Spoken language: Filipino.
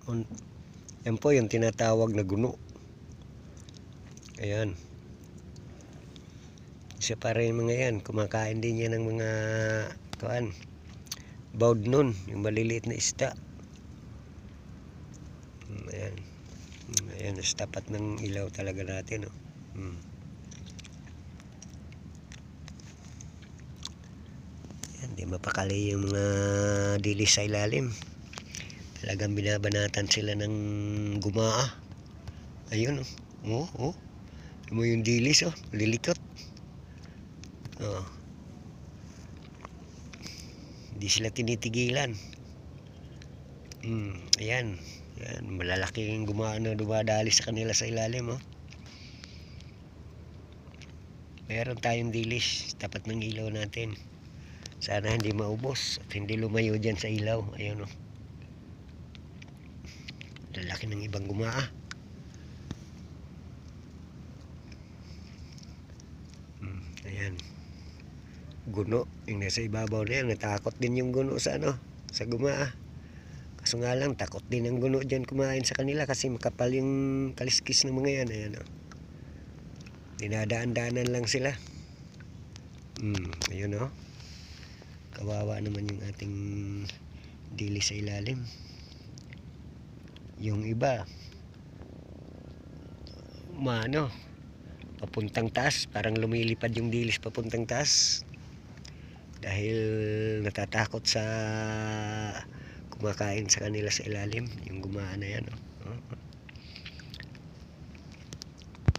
Yan po yung tinatawag na guno. Ayan. Isa pa rin mga yan. Kumakain din yan ng mga baud nun. Yung maliliit na isda. Ayan. Ayan. Tapat ng ilaw talaga natin. Oh. Ayan. Di mapakali yung mga dilis sa ilalim. Talagang binabanatan sila ng gumaa. Ayun. Oh. Oh. Mo yung dilis, oh, lilikot. Oh. Hindi sila tinitigilan. Ayan. Ayan, malalaking gumano dumadali sa kanila sa ilalim, oh. Meron tayong dilis tapat ng ilaw natin. Sana hindi maubos at hindi lumayo dyan sa ilaw. Ayun, oh. Lalaki ng ibang gumaa. Ayan. Guno. Yung nasa ibabaw na yan. Natakot din yung guno sa sa gumaa. Kaso nga lang, takot din ang guno dyan kumain sa kanila kasi makapal yung kaliskis ng mga yan. Ayan, oh. Dinadaan-daanan lang sila. Ayun, oh. Kawawa naman yung ating dilis sa ilalim. Yung iba, papuntang taas. Parang lumilipad yung dilis papuntang taas. Dahil natatakot sa kumakain sa kanila sa ilalim. Yung gumaan na yan, oh.